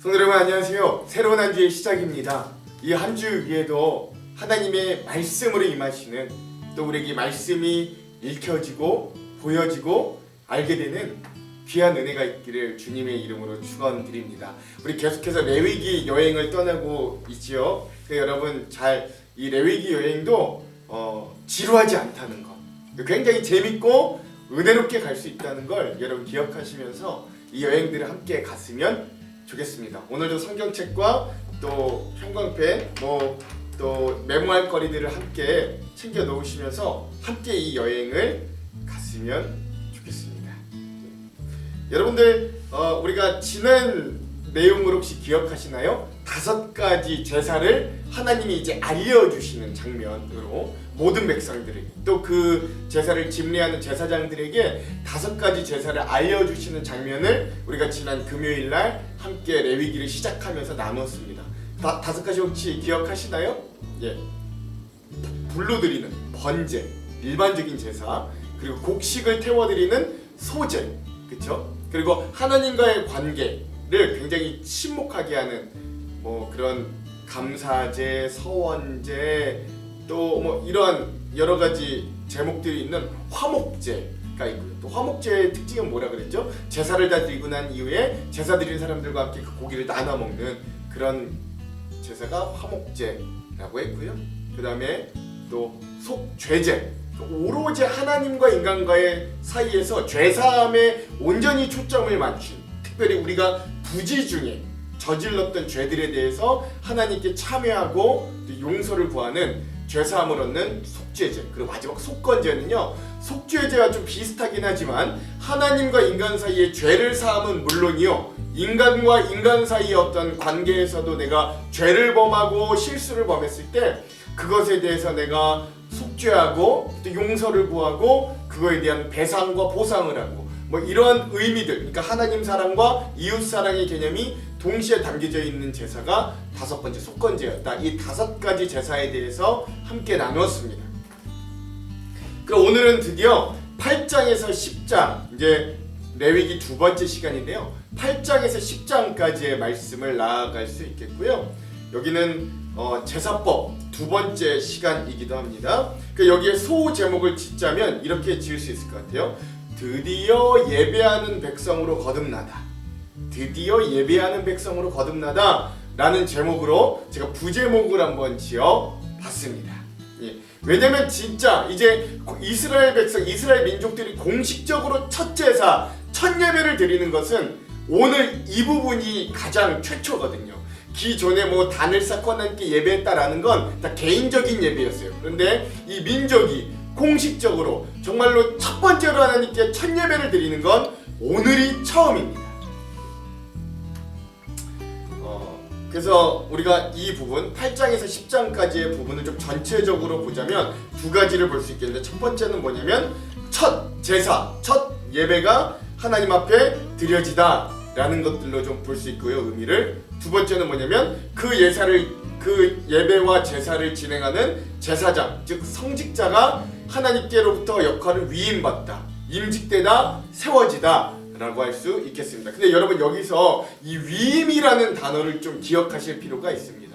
성도 여러분 안녕하세요. 새로운 한 주의 시작입니다. 이 한 주 위에도 하나님의 말씀으로 임하시는, 또 우리에게 말씀이 읽혀지고 보여지고 알게 되는 귀한 은혜가 있기를 주님의 이름으로 축원드립니다. 우리 계속해서 레위기 여행을 떠나고 있지요. 여러분 이 레위기 여행도 지루하지 않다는 것, 굉장히 재밌고 은혜롭게 갈 수 있다는 걸 여러분 기억하시면서 이 여행들을 함께 갔으면 좋겠습니다. 오늘도 성경책과 또 형광펜, 또 메모할 거리들을 함께 챙겨 놓으시면서 함께 이 여행을 갔으면 좋겠습니다. 여러분들 우리가 지난 내용을 혹시 기억하시나요? 5가지 제사를 하나님이 이제 알려주시는 장면으로 모든 백성들에게, 또 그 제사를 집례하는 제사장들에게 5가지 제사를 알려주시는 장면을 우리가 지난 금요일날 함께 레위기를 시작하면서 나눴습니다. 5가지 혹시 기억하시나요? 예, 불로 드리는 번제, 일반적인 제사, 그리고 곡식을 태워드리는 소제, 그렇죠? 그리고 하나님과의 관계를 굉장히 친목하게 하는 그런 감사제, 서원제, 또 이런 여러 가지 제목들이 있는 화목제가 있고요. 또 화목제의 특징은 뭐라 그랬죠? 제사를 다 드리고 난 이후에 제사 드린 사람들과 함께 그 고기를 나눠 먹는 그런 제사가 화목제라고 했고요. 그 다음에 또 속죄제, 오로지 하나님과 인간과의 사이에서 죄사함에 온전히 초점을 맞춘, 특별히 우리가 부지 중에 저질렀던 죄들에 대해서 하나님께 참여하고 용서를 구하는 죄사함을 얻는 속죄제, 그리고 마지막 속건제는요, 속죄제와 좀 비슷하긴 하지만 하나님과 인간 사이의 죄를 사함은 물론이요, 인간과 인간 사이의 어떤 관계에서도 내가 죄를 범하고 실수를 범했을 때 그것에 대해서 내가 속죄하고 또 용서를 구하고 그거에 대한 배상과 보상을 하고 이런 의미들, 그러니까 하나님 사랑과 이웃 사랑의 개념이 동시에 담겨져 있는 제사가 5번째 속건제였다. 이 5가지 제사에 대해서 함께 나누었습니다. 그럼 오늘은 드디어 8장에서 10장, 이제 레위기 2번째 시간인데요. 8장에서 10장까지의 말씀을 나아갈 수 있겠고요. 여기는 제사법 2번째 시간이기도 합니다. 여기에 소 제목을 짓자면 이렇게 지을 수 있을 것 같아요. 드디어 예배하는 백성으로 거듭나다. 드디어 예배하는 백성으로 거듭나다 라는 제목으로 제가 부제목을 한번 지어봤습니다. 예. 왜냐면 진짜 이제 이스라엘 백성, 이스라엘 민족들이 공식적으로 첫 제사, 첫 예배를 드리는 것은 오늘 이 부분이 가장 최초거든요. 기존에 단을 쌓고 하나님께 예배했다라는 건 다 개인적인 예배였어요. 그런데 이 민족이 공식적으로 정말로 첫 번째로 하나님께 첫 예배를 드리는 건 오늘이 처음입니다. 그래서 우리가 이 부분 8장에서 10장까지의 부분을 좀 전체적으로 보자면 2가지를 볼 수 있겠는데, 첫 번째는 뭐냐면 첫 제사, 첫 예배가 하나님 앞에 드려지다 라는 것들로 좀 볼 수 있고요, 의미를. 두 번째는 뭐냐면 그 예배와 제사를 진행하는 제사장, 즉 성직자가 하나님께로부터 역할을 위임받다, 임직되다, 세워지다 라고 할 수 있겠습니다. 근데 여러분 여기서 이 위임이라는 단어를 좀 기억하실 필요가 있습니다.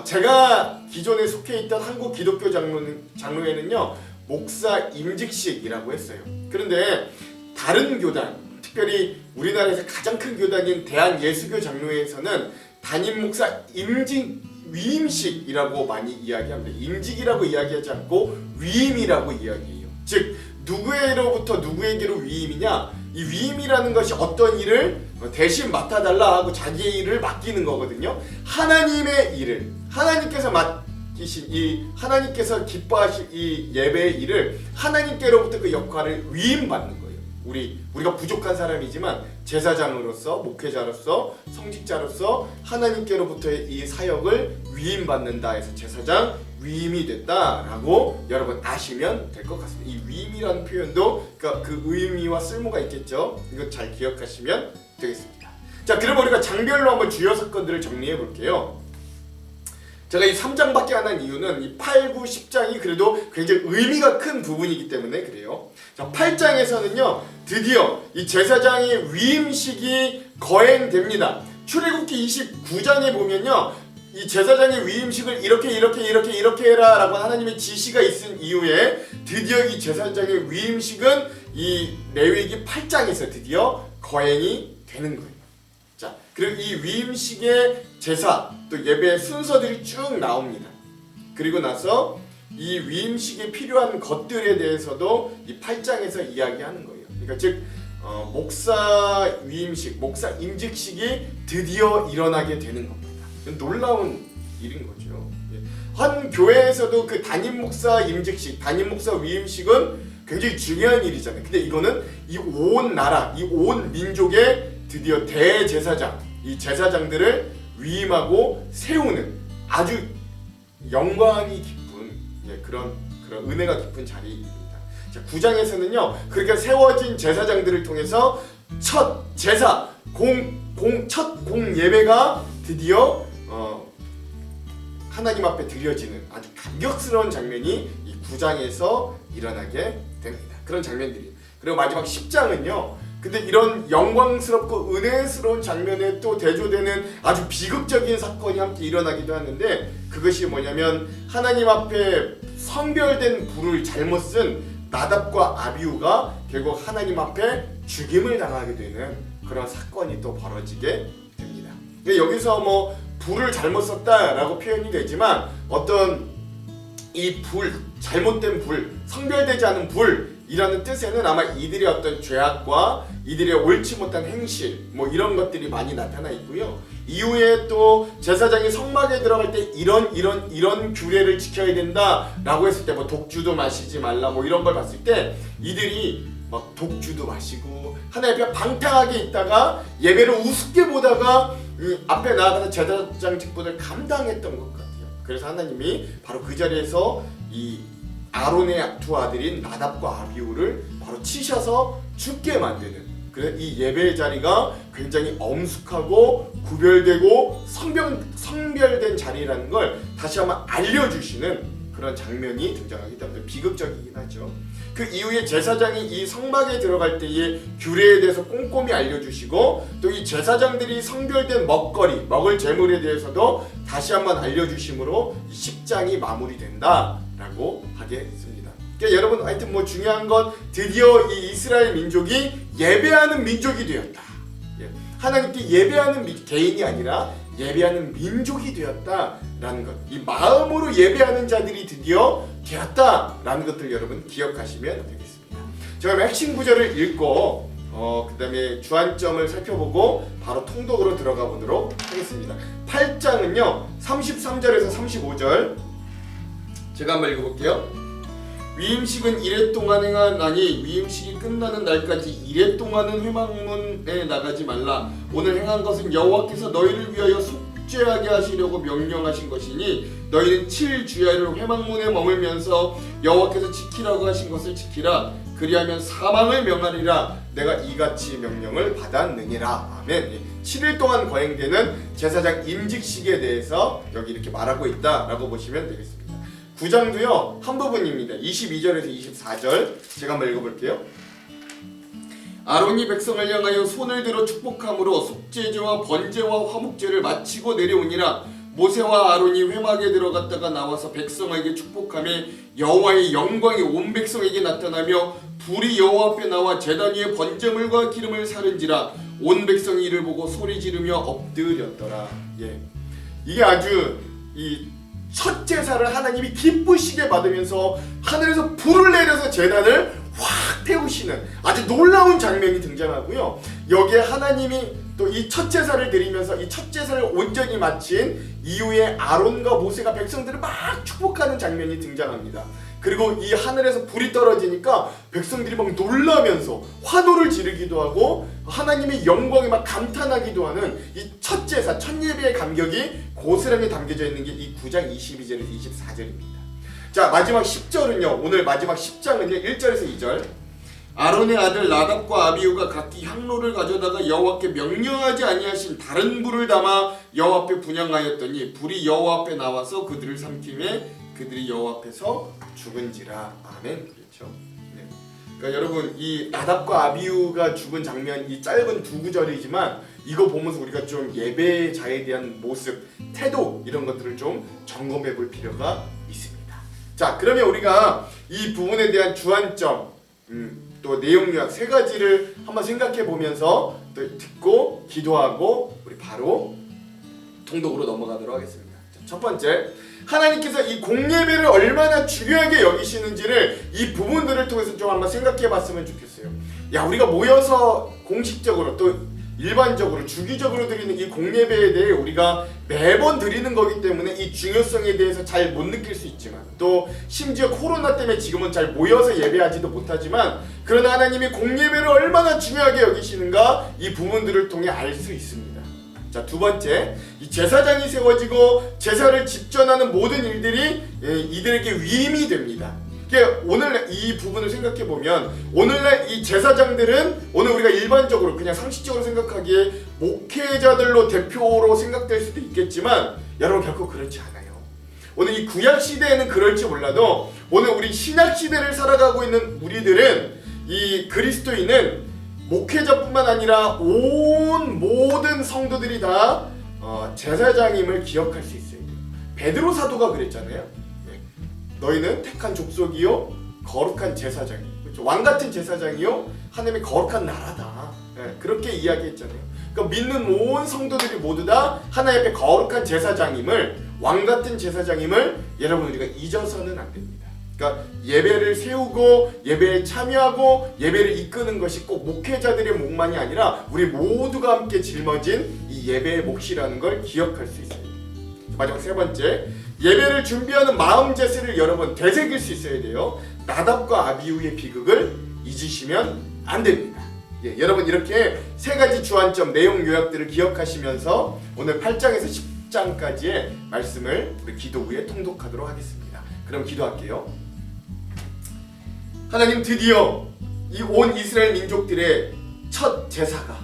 제가 기존에 속해 있던 한국 기독교 장로회는요, 목사 임직식이라고 했어요. 그런데 다른 교단, 특별히 우리나라에서 가장 큰 교단인 대한예수교 장로회에서는 담임 목사 위임식이라고 많이 이야기합니다. 임직이라고 이야기하지 않고 위임이라고 이야기해요. 즉 누구로부터 누구에게로 위임이냐, 이 위임이라는 것이 어떤 일을 대신 맡아달라 하고 자기의 일을 맡기는 거거든요. 하나님의 일을, 하나님께서 맡기신 하나님께서 기뻐하실 이 예배의 일을 하나님께로부터 그 역할을 위임받는 거예요. 우리가 부족한 사람이지만 제사장으로서, 목회자로서, 성직자로서 하나님께로부터의 이 사역을 위임받는다 해서 제사장 위임이 됐다라고 여러분 아시면 될 것 같습니다. 이 위임이라는 표현도 그 의미와 쓸모가 있겠죠. 이거 잘 기억하시면 되겠습니다. 자, 그럼 우리가 장별로 한번 주요 사건들을 정리해 볼게요. 제가 이 3장밖에 안 한 이유는 이 8, 9, 10장이 그래도 굉장히 의미가 큰 부분이기 때문에 그래요. 자, 8장에서는요 드디어 이 제사장의 위임식이 거행됩니다. 출애굽기 29장에 보면요, 이 제사장의 위임식을 이렇게 해라 라고 하나님의 지시가 있은 이후에 드디어 이 제사장의 위임식은 이 레위기 8장에서 드디어 거행이 되는 거예요. 자, 그리고 이 위임식의 제사 또 예배의 순서들이 쭉 나옵니다. 그리고 나서 이 위임식에 필요한 것들에 대해서도 이 8장에서 이야기하는 거예요. 그러니까 즉 목사 위임식, 목사 임직식이 드디어 일어나게 되는 겁니다. 놀라운 일인 거죠. 한 교회에서도 그 담임 목사 임직식, 담임 목사 위임식은 굉장히 중요한 일이잖아요. 근데 이거는 이 온 나라, 이 온 민족의 드디어 대제사장, 이 제사장들을 위임하고 세우는 아주 영광이 깊은 그런 은혜가 깊은 자리입니다. 자, 9장에서는요, 그렇게 세워진 제사장들을 통해서 첫 제사, 첫 공 예배가 드디어 하나님 앞에 드려지는 아주 감격스러운 장면이 이 9장에서 일어나게 됩니다. 그런 장면들이. 그리고 마지막 10장은요. 근데 이런 영광스럽고 은혜스러운 장면에 또 대조되는 아주 비극적인 사건이 함께 일어나기도 하는데, 그것이 뭐냐면 하나님 앞에 성별된 불을 잘못 쓴 나답과 아비후가 결국 하나님 앞에 죽임을 당하게 되는 그런 사건이 또 벌어지게 됩니다. 여기서 뭐 불을 잘못 썼다라고 표현이 되지만 어떤 이 불, 잘못된 불, 성별되지 않은 불이라는 뜻에는 아마 이들의 어떤 죄악과 이들의 옳지 못한 행실 뭐 이런 것들이 많이 나타나 있고요. 이후에 또 제사장이 성막에 들어갈 때 이런 규례를 지켜야 된다라고 했을 때 뭐 독주도 마시지 말라 뭐 이런 걸 봤을 때 이들이 막 독주도 마시고 하나님 앞에 방탕하게 있다가 예배를 우습게 보다가 앞에 나아가서 제사장 직분을 감당했던 것 같아요. 그래서 하나님이 바로 그 자리에서 이 아론의 두 아들인 나답과 아비후를 바로 치셔서 죽게 만드는, 그래서 이 예배의 자리가 굉장히 엄숙하고 구별되고 성별된 자리라는 걸 다시 한번 알려주시는 그런 장면이 등장하기 때문에 비극적이긴 하죠. 그 이후에 제사장이 이 성막에 들어갈 때의 규례에 대해서 꼼꼼히 알려주시고 또 이 제사장들이 성별된 먹을 재물에 대해서도 다시 한번 알려주심으로 10장이 마무리된다라고 하겠습니다. 그러니까 여러분 하여튼 뭐 중요한 건 드디어 이 이스라엘 민족이 예배하는 민족이 되었다. 하나님께 예배하는 개인이 아니라 예배하는 민족이 되었다라는 것, 이 마음으로 예배하는 자들이 드디어 되었다라는 것들 여러분 기억하시면 되겠습니다. 자, 그럼 핵심 구절을 읽고 그 다음에 주안점을 살펴보고 바로 통독으로 들어가 보도록 하겠습니다. 8장은요 33절에서 35절 제가 한번 읽어볼게요. 위임식은 이래 동안 행하나니 위임식이 끝나는 날까지 이래 동안은 회막문에 나가지 말라. 오늘 행한 것은 여호와께서 너희를 위하여 속죄하게 하시려고 명령하신 것이니 너희는 7주야를 회막문에 머물면서 여호와께서 지키라고 하신 것을 지키라. 그리하면 사망을 명하리라. 내가 이같이 명령을 받았느니라. 아멘. 7일 동안 거행되는 제사장 임직식에 대해서 여기 이렇게 말하고 있다라고 보시면 되겠습니다. 9장도요 한 부분입니다. 22절에서 24절 제가 한번 읽어볼게요. 아론이 백성을 향하여 손을 들어 축복함으로 속죄제와 번제와 화목제를 마치고 내려오니라. 모세와 아론이 회막에 들어갔다가 나와서 백성에게 축복하며 여호와의 영광이 온 백성에게 나타나며 불이 여호와 앞에 나와 제단 위에 번제물과 기름을 사른지라. 온 백성이 이를 보고 소리 지르며 엎드렸더라. 이게 아주 이 첫 제사를 하나님이 기쁘시게 받으면서 하늘에서 불을 내려서 제단을 확 태우시는 아주 놀라운 장면이 등장하고요. 여기에 하나님이 또 이 첫 제사를 드리면서 이 첫 제사를 온전히 마친 이후에 아론과 모세가 백성들을 막 축복하는 장면이 등장합니다. 그리고 이 하늘에서 불이 떨어지니까 백성들이 막 놀라면서 환호를 지르기도 하고 하나님의 영광에 막 감탄하기도 하는 이 첫 제사, 첫 예배의 감격이 고스란히 담겨져 있는 게 이 9장 22절에서 24절입니다. 자, 마지막 10절은요. 오늘 마지막 10장은요. 1절에서 2절. 아론의 아들 나답과 아비후가 각기 향로를 가져다가 여호와께 명령하지 아니하신 다른 불을 담아 여호와 앞에 분향하였더니 불이 여호와 앞에 나와서 그들을 삼키매 그들이 여호와 앞에서 죽은지라. 아멘. 그렇죠. 네. 그러니까 여러분 이 나답과 아비후가 죽은 장면, 이 짧은 두 구절이지만 이거 보면서 우리가 좀 예배자에 대한 모습, 태도 이런 것들을 좀 점검해 볼 필요가 있습니다. 자, 그러면 우리가 이 부분에 대한 주안점, 또 내용 요약 세 가지를 한번 생각해 보면서 또 듣고 기도하고 우리 바로 통독으로 넘어가도록 하겠습니다. 자, 첫 번째, 하나님께서 이 공예배를 얼마나 중요하게 여기시는지를 이 부분들을 통해서 좀 한번 생각해 봤으면 좋겠어요. 야, 우리가 모여서 공식적으로 또 일반적으로 주기적으로 드리는 이 공예배에 대해 우리가 매번 드리는 거기 때문에 이 중요성에 대해서 잘 못 느낄 수 있지만, 또 심지어 코로나 때문에 지금은 잘 모여서 예배하지도 못하지만, 그러나 하나님이 공예배를 얼마나 중요하게 여기시는가 이 부분들을 통해 알 수 있습니다. 자, 두 번째, 이 제사장이 세워지고 제사를 집전하는 모든 일들이 이들에게 위임이 됩니다. 오늘 이 부분을 생각해 보면, 오늘날 이 제사장들은 오늘 우리가 일반적으로 그냥 상식적으로 생각하기에 목회자들로 대표로 생각될 수도 있겠지만, 여러분 결코 그렇지 않아요. 오늘 이 구약 시대에는 그럴지 몰라도 오늘 우리 신약 시대를 살아가고 있는 우리들은, 이 그리스도인은 목회자뿐만 아니라 온 모든 성도들이 다 제사장임을 기억할 수 있어요. 베드로 사도가 그랬잖아요. 너희는 택한 족속이요 거룩한 제사장이, 그렇죠? 왕같은 제사장이요 하나님의 거룩한 나라다. 그렇게 이야기했잖아요. 그러니까 믿는 온 성도들이 모두 다 하나님 앞에 거룩한 제사장임을, 왕같은 제사장임을 여러분 우리가 잊어서는 안 됩니다. 그러니까 예배를 세우고 예배에 참여하고 예배를 이끄는 것이 꼭 목회자들의 몫만이 아니라 우리 모두가 함께 짊어진 이 예배의 몫이라는 걸 기억할 수 있어요. 마지막 세 번째, 예배를 준비하는 마음 자세를 여러분 되새길 수 있어야 돼요. 나답과 아비후의 비극을 잊으시면 안 됩니다. 여러분 이렇게 세 가지 주안점, 내용 요약들을 기억하시면서 오늘 8장에서 10장까지의 말씀을 우리 기도 후에 통독하도록 하겠습니다. 그럼 기도할게요. 하나님, 드디어 이 온 이스라엘 민족들의 첫 제사가,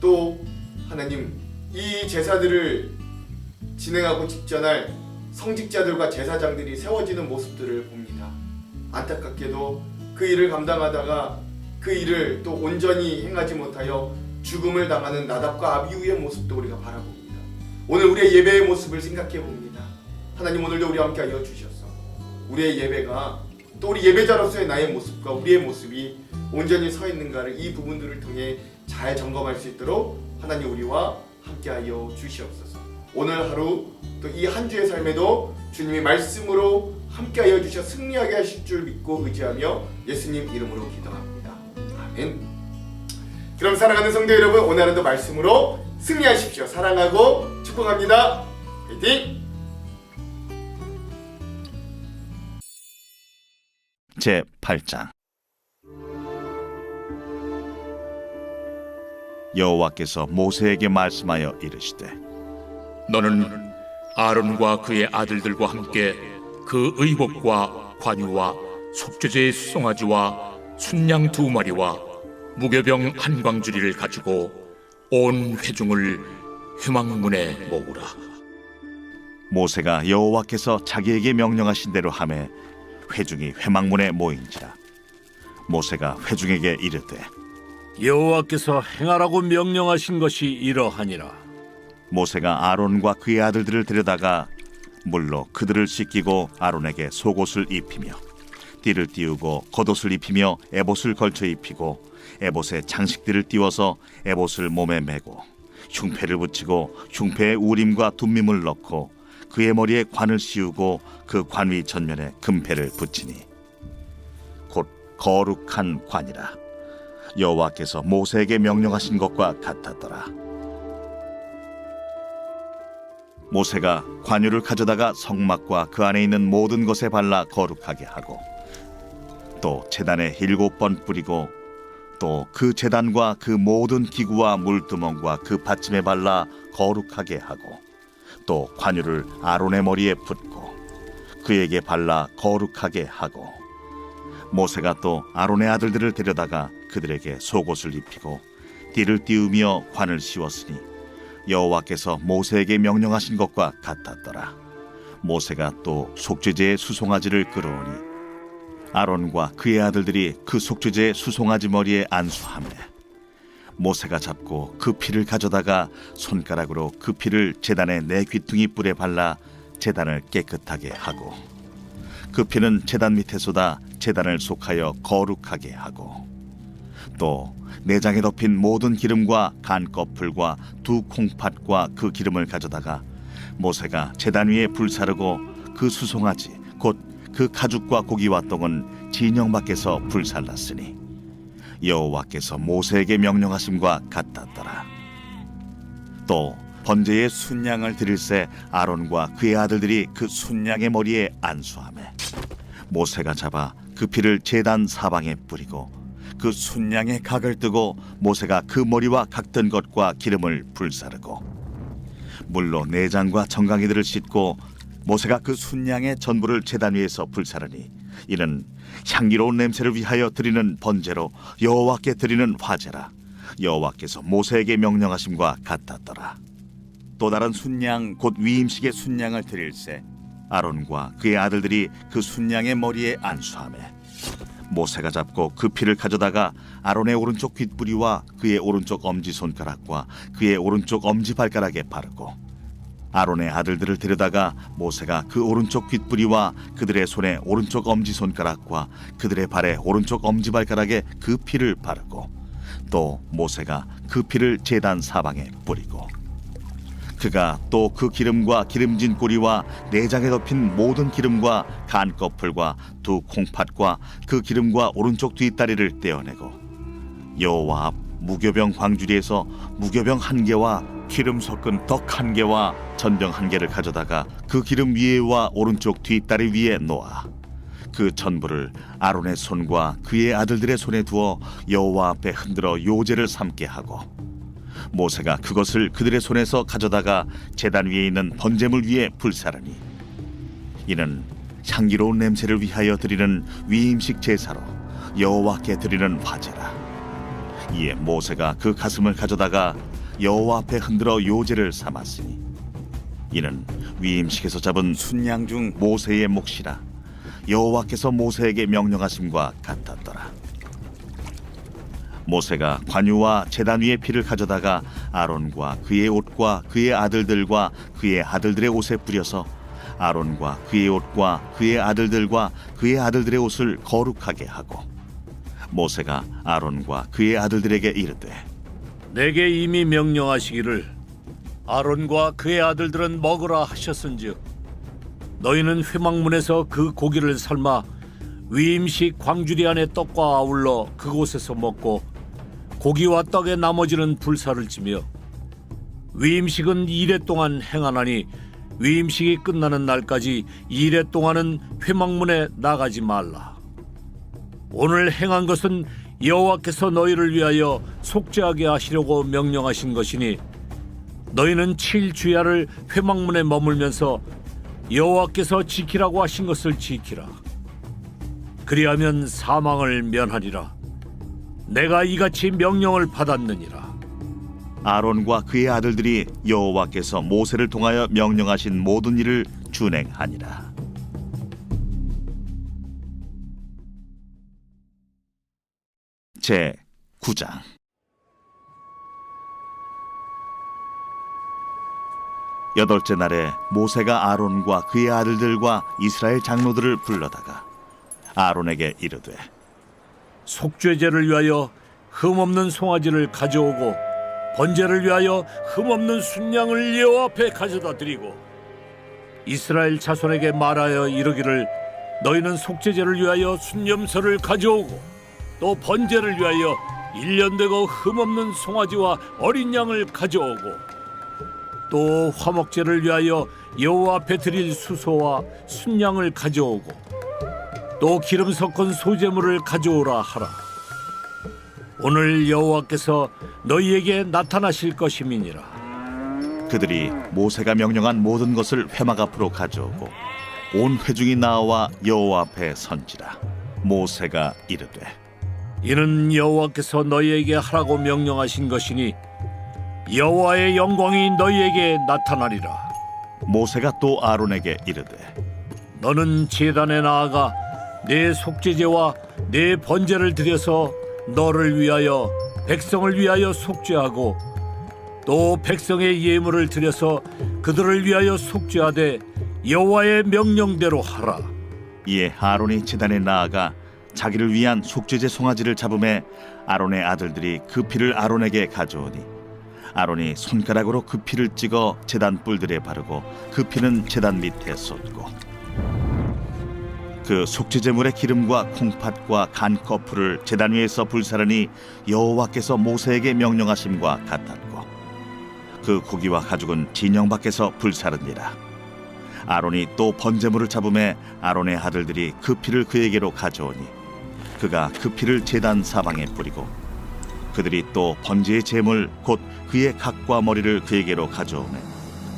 또 하나님 이 제사들을 진행하고 집전할 성직자들과 제사장들이 세워지는 모습들을 봅니다. 안타깝게도 그 일을 감당하다가 그 일을 또 온전히 행하지 못하여 죽음을 당하는 나답과 아비후의 모습도 우리가 바라봅니다. 오늘 우리의 예배의 모습을 생각해 봅니다. 하나님, 오늘도 우리와 함께 하여 주셔서 우리의 예배가, 또 우리 예배자로서의 나의 모습과 우리의 모습이 온전히 서 있는가를 이 부분들을 통해 잘 점검할 수 있도록 하나님 우리와 함께 하여 주시옵소서. 오늘 하루 또 이 한 주의 삶에도 주님의 말씀으로 함께하여 주셔 승리하게 하실 줄 믿고 의지하며 예수님 이름으로 기도합니다. 아멘. 그럼 사랑하는 성도 여러분, 오늘 하루도 말씀으로 승리하십시오. 사랑하고 축복합니다. 화이팅! 제 8장. 여호와께서 모세에게 말씀하여 이르시되, 너는 아론과 그의 아들들과 함께 그 의복과 관유와 속죄제의 수송아지와 순양 2마리와 무교병 한 광주리를 가지고 온 회중을 회막문에 모으라. 모세가 여호와께서 자기에게 명령하신 대로 하매 회중이 회막문에 모인지라. 모세가 회중에게 이르되, 여호와께서 행하라고 명령하신 것이 이러하니라. 모세가 아론과 그의 아들들을 데려다가 물로 그들을 씻기고 아론에게 속옷을 입히며 띠를 띄우고 겉옷을 입히며 에봇을 걸쳐 입히고 에봇에 장식들을 띄워서 에봇을 몸에 메고 흉패를 붙이고 흉패에 우림과 둠밈을 넣고 그의 머리에 관을 씌우고 그 관 위 전면에 금패를 붙이니 곧 거룩한 관이라. 여호와께서 모세에게 명령하신 것과 같았더라. 모세가 관유를 가져다가 성막과 그 안에 있는 모든 것에 발라 거룩하게 하고, 또 제단에 7번 뿌리고, 또 그 제단과 그 모든 기구와 물두멍과 그 받침에 발라 거룩하게 하고, 또 관유를 아론의 머리에 붓고 그에게 발라 거룩하게 하고, 모세가 또 아론의 아들들을 데려다가 그들에게 속옷을 입히고 띠를 띄우며 관을 씌웠으니 여호와께서 모세에게 명령하신 것과 같았더라. 모세가 또 속죄제의 수송아지를 끌어오니 아론과 그의 아들들이 그 속죄제의 수송아지 머리에 안수하매 모세가 잡고 그 피를 가져다가 손가락으로 그 피를 제단의 네 귀퉁이 뿔에 발라 제단을 깨끗하게 하고 그 피는 제단 밑에 쏟아 제단을 속하여 거룩하게 하고 또 내장에 덮인 모든 기름과 간 거풀과 두 콩팥과 그 기름을 가져다가 모세가 제단 위에 불사르고 그 수송아지 곧 그 가죽과 고기와 똥은 진영 밖에서 불살랐으니 여호와께서 모세에게 명령하심과 같았더라. 또 번제의 순양을 드릴새 아론과 그의 아들들이 그 순양의 머리에 안수하매 모세가 잡아 그 피를 제단 사방에 뿌리고 그 순양의 각을 뜨고 모세가 그 머리와 각든 것과 기름을 불사르고 물로 내장과 정강이들을 씻고 모세가 그 순양의 전부를 제단 위에서 불사르니 이는 향기로운 냄새를 위하여 드리는 번제로 여호와께 드리는 화제라. 여호와께서 모세에게 명령하심과 같았더라. 또 다른 순양 곧 위임식의 순양을 드릴새 아론과 그의 아들들이 그 순양의 머리에 안수하매 모세가 잡고 그 피를 가져다가 아론의 오른쪽 귓부리와 그의 오른쪽 엄지손가락과 그의 오른쪽 엄지발가락에 바르고 아론의 아들들을 데려다가 모세가 그 오른쪽 귓부리와 그들의 손의 오른쪽 엄지손가락과 그들의 발의 오른쪽 엄지발가락에 그 피를 바르고 또 모세가 그 피를 제단 사방에 뿌리고 그가 또 그 기름과 기름진 꼬리와 내장에 덮인 모든 기름과 간 거풀과 두 콩팥과 그 기름과 오른쪽 뒷다리를 떼어내고 여호와 앞 무교병 광주리에서 무교병 1개와 기름 섞은 떡 1개와 전병 1개를 가져다가 그 기름 위에와 오른쪽 뒷다리 위에 놓아 그 전부를 아론의 손과 그의 아들들의 손에 두어 여호와 앞에 흔들어 요제를 삼게 하고 모세가 그것을 그들의 손에서 가져다가 제단 위에 있는 번제물 위에 불사르니 이는 향기로운 냄새를 위하여 드리는 위임식 제사로 여호와께 드리는 화제라. 이에 모세가 그 가슴을 가져다가 여호와 앞에 흔들어 요제를 삼았으니 이는 위임식에서 잡은 순양 중 모세의 몫이라. 여호와께서 모세에게 명령하심과 같았더라. 모세가 관유와 제단 위의 피를 가져다가 아론과 그의 옷과 그의 아들들과 그의 아들들의 옷에 뿌려서 아론과 그의 옷과 그의 아들들과 그의 아들들의 옷을 거룩하게 하고 모세가 아론과 그의 아들들에게 이르되 내게 이미 명령하시기를 아론과 그의 아들들은 먹으라 하셨은즉 너희는 회막문에서 그 고기를 삶아 위임식 광주리 안의 떡과 아울러 그곳에서 먹고 고기와 떡의 나머지는 불사를 지며 위임식은 2일 동안 행하나니 위임식이 끝나는 날까지 2일 동안은 회막문에 나가지 말라. 오늘 행한 것은 여호와께서 너희를 위하여 속죄하게 하시려고 명령하신 것이니 너희는 7주야를 회막문에 머물면서 여호와께서 지키라고 하신 것을 지키라. 그리하면 사망을 면하리라. 내가 이같이 명령을 받았느니라. 아론과 그의 아들들이 여호와께서 모세를 통하여 명령하신 모든 일을 준행하니라. 제 9장. 여덟째 날에 모세가 아론과 그의 아들들과 이스라엘 장로들을 불러다가 아론에게 이르되 속죄제를 위하여 흠없는 송아지를 가져오고 번제를 위하여 흠없는 순양을 여호와 앞에 가져다 드리고 이스라엘 자손에게 말하여 이르기를 너희는 속죄제를 위하여 순염소를 가져오고 또 번제를 위하여 1년 되고 흠없는 송아지와 어린 양을 가져오고 또 화목제를 위하여 여호와 앞에 드릴 수소와 순양을 가져오고 또 기름 섞은 소제물을 가져오라 하라. 오늘 여호와께서 너희에게 나타나실 것임이니라. 그들이 모세가 명령한 모든 것을 회막 앞으로 가져오고 온 회중이 나와 여호와 앞에 선지라. 모세가 이르되 이는 여호와께서 너희에게 하라고 명령하신 것이니 여호와의 영광이 너희에게 나타나리라. 모세가 또 아론에게 이르되 너는 제단에 나아가 내 속죄제와 내 번제를 드려서 너를 위하여 백성을 위하여 속죄하고 또 백성의 예물을 드려서 그들을 위하여 속죄하되 여호와의 명령대로 하라. 이에 아론이 제단에 나아가 자기를 위한 속죄제 송아지를 잡음에 아론의 아들들이 그 피를 아론에게 가져오니 아론이 손가락으로 그 피를 찍어 제단 뿔들에 바르고 그 피는 제단 밑에 쏟고 그 속죄제물의 기름과 콩팥과 간 거풀을 제단 위에서 불사르니 여호와께서 모세에게 명령하심과 같았고 그 고기와 가죽은 진영 밖에서 불사르니라. 아론이 또 번제물을 잡음에 아론의 아들들이 그 피를 그에게로 가져오니 그가 그 피를 제단 사방에 뿌리고 그들이 또 번제의 제물 곧 그의 각과 머리를 그에게로 가져오매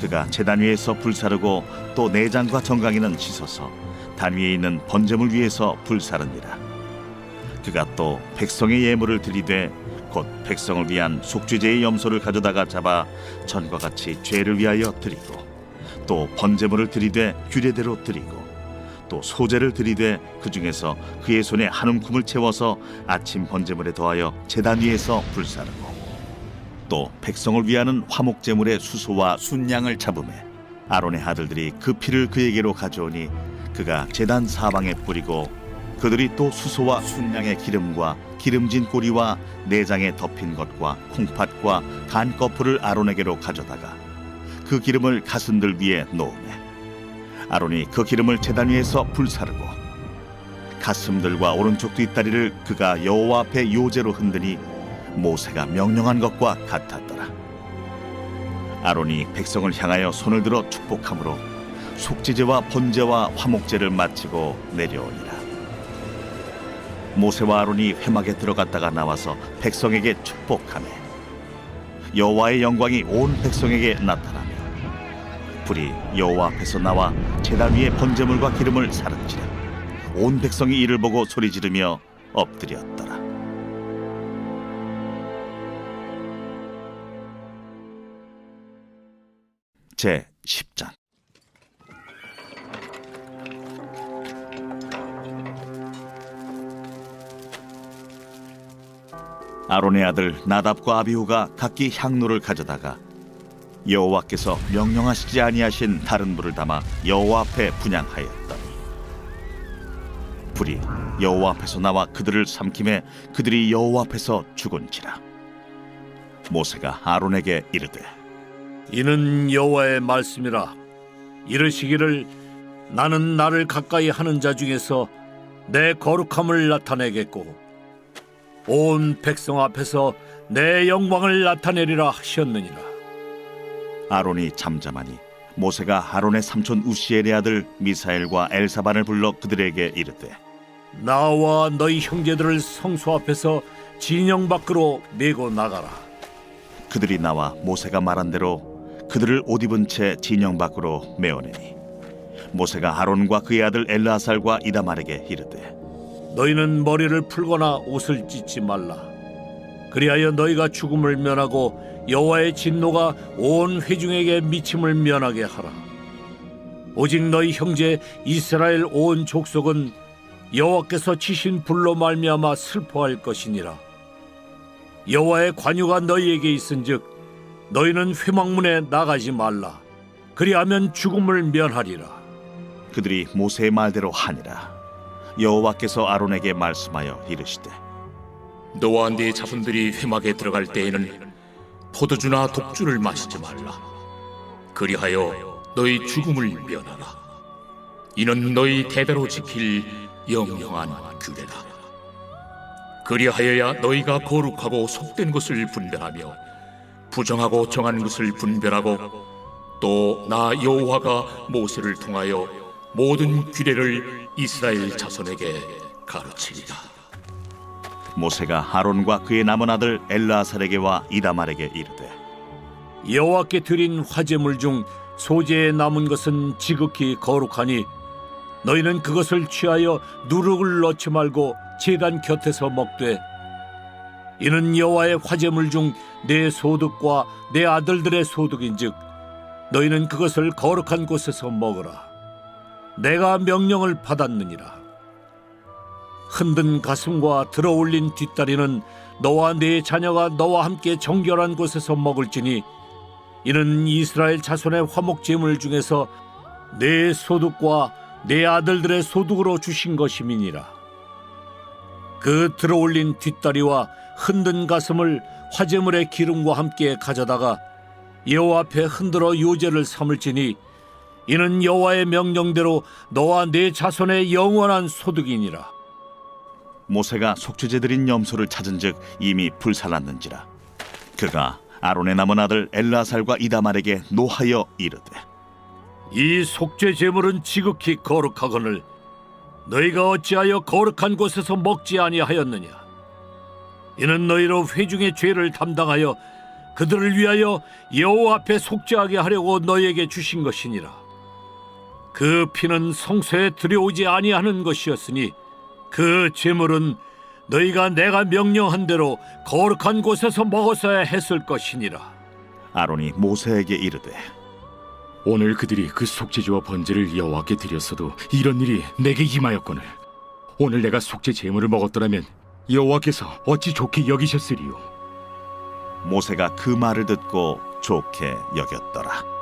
그가 제단 위에서 불사르고 또 내장과 정강이는 씻어서 단 위에 있는 번제물 위에서 불사르니라. 그가 또 백성의 예물을 드리되 곧 백성을 위한 속죄제의 염소를 가져다가 잡아 전과 같이 죄를 위하여 드리고 또 번제물을 드리되 규례대로 드리고 또 소제를 드리되 그 중에서 그의 손에 한 움큼을 채워서 아침 번제물에 더하여 제단 위에서 불사르고 또 백성을 위하는 화목제물의 수소와 순양을 잡음에 아론의 아들들이 그 피를 그에게로 가져오니 그가 제단 사방에 뿌리고 그들이 또 수소와 순양의 기름과 기름진 꼬리와 내장에 덮인 것과 콩팥과 간 거풀을 아론에게로 가져다가 그 기름을 가슴들 위에 놓으매 아론이 그 기름을 제단 위에서 불사르고 가슴들과 오른쪽 뒷다리를 그가 여호와 앞에 요제로 흔드니 모세가 명령한 것과 같았더라. 아론이 백성을 향하여 손을 들어 축복함으로 속죄제와 번제와 화목제를 마치고 내려오니라. 모세와 아론이 회막에 들어갔다가 나와서 백성에게 축복하매 여호와의 영광이 온 백성에게 나타나며 불이 여호와 앞에서 나와 제단 위에 번제물과 기름을 사른지라. 온 백성이 이를 보고 소리 지르며 엎드렸더라. 제 10장. 아론의 아들 나답과 아비후가 각기 향로를 가져다가 여호와께서 명령하시지 아니하신 다른 불을 담아 여호와 앞에 분향하였더니 불이 여호와 앞에서 나와 그들을 삼킴에 그들이 여호와 앞에서 죽은지라. 모세가 아론에게 이르되 이는 여호와의 말씀이라. 이르시기를 나는 나를 가까이 하는 자 중에서 내 거룩함을 나타내겠고 온 백성 앞에서 내 영광을 나타내리라 하셨느니라. 아론이 잠잠하니 모세가 아론의 삼촌 우시엘의 아들 미사엘과 엘사반을 불러 그들에게 이르되 나와 너희 형제들을 성소 앞에서 진영 밖으로 메고 나가라. 그들이 나와 모세가 말한 대로 그들을 옷 입은 채 진영 밖으로 메어내니 모세가 아론과 그의 아들 엘르아살과 이다말에게 이르되 너희는 머리를 풀거나 옷을 찢지 말라. 그리하여 너희가 죽음을 면하고 여호와의 진노가 온 회중에게 미침을 면하게 하라. 오직 너희 형제 이스라엘 온 족속은 여호와께서 치신 불로 말미암아 슬퍼할 것이니라. 여호와의 관유가 너희에게 있은즉 너희는 회막문에 나가지 말라. 그리하면 죽음을 면하리라. 그들이 모세의 말대로 하니라. 여호와께서 아론에게 말씀하여 이르시되 너와 네 자손들이 회막에 들어갈 때에는 포도주나 독주를 마시지 말라. 그리하여 너희 죽음을 면하라. 이는 너희 대대로 지킬 영영한 규례라. 그리하여야 너희가 거룩하고 속된 것을 분별하며 부정하고 정한 것을 분별하고 또 나 여호와가 모세를 통하여 모든 규례를 이스라엘 자손에게 가르치리라. 모세가 아론과 그의 남은 아들 엘르아살에게와 이다말에게 이르되 여호와께 드린 화제물 중 소재에 남은 것은 지극히 거룩하니 너희는 그것을 취하여 누룩을 넣지 말고 제단 곁에서 먹되 이는 여호와의 화제물 중 내 소득과 내 아들들의 소득인즉 너희는 그것을 거룩한 곳에서 먹으라. 내가 명령을 받았느니라. 흔든 가슴과 들어올린 뒷다리는 너와 네 자녀가 너와 함께 정결한 곳에서 먹을지니 이는 이스라엘 자손의 화목 제물 중에서 내 소득과 내 아들들의 소득으로 주신 것임이니라. 그 들어올린 뒷다리와 흔든 가슴을 화제물의 기름과 함께 가져다가 여호와 앞에 흔들어 요제를 삼을지니 이는 여호와의 명령대로 너와 네 자손의 영원한 소득이니라. 모세가 속죄제 드린 염소를 찾은즉 이미 불살랐는지라. 그가 아론의 남은 아들 엘라살과 이다말에게 노하여 이르되 이 속죄 제물은 지극히 거룩하거늘 너희가 어찌하여 거룩한 곳에서 먹지 아니하였느냐? 이는 너희로 회중의 죄를 담당하여 그들을 위하여 여호와 앞에 속죄하게 하려고 너희에게 주신 것이니라. 그 피는 성소에 들여오지 아니하는 것이었으니 그 제물은 너희가 내가 명령한 대로 거룩한 곳에서 먹었어야 했을 것이니라. 아론이 모세에게 이르되 오늘 그들이 그 속죄제와 번제를 여호와께 드렸어도 이런 일이 내게 임하였거늘 오늘 내가 속죄 제물을 먹었더라면 여호와께서 어찌 좋게 여기셨으리요. 모세가 그 말을 듣고 좋게 여겼더라.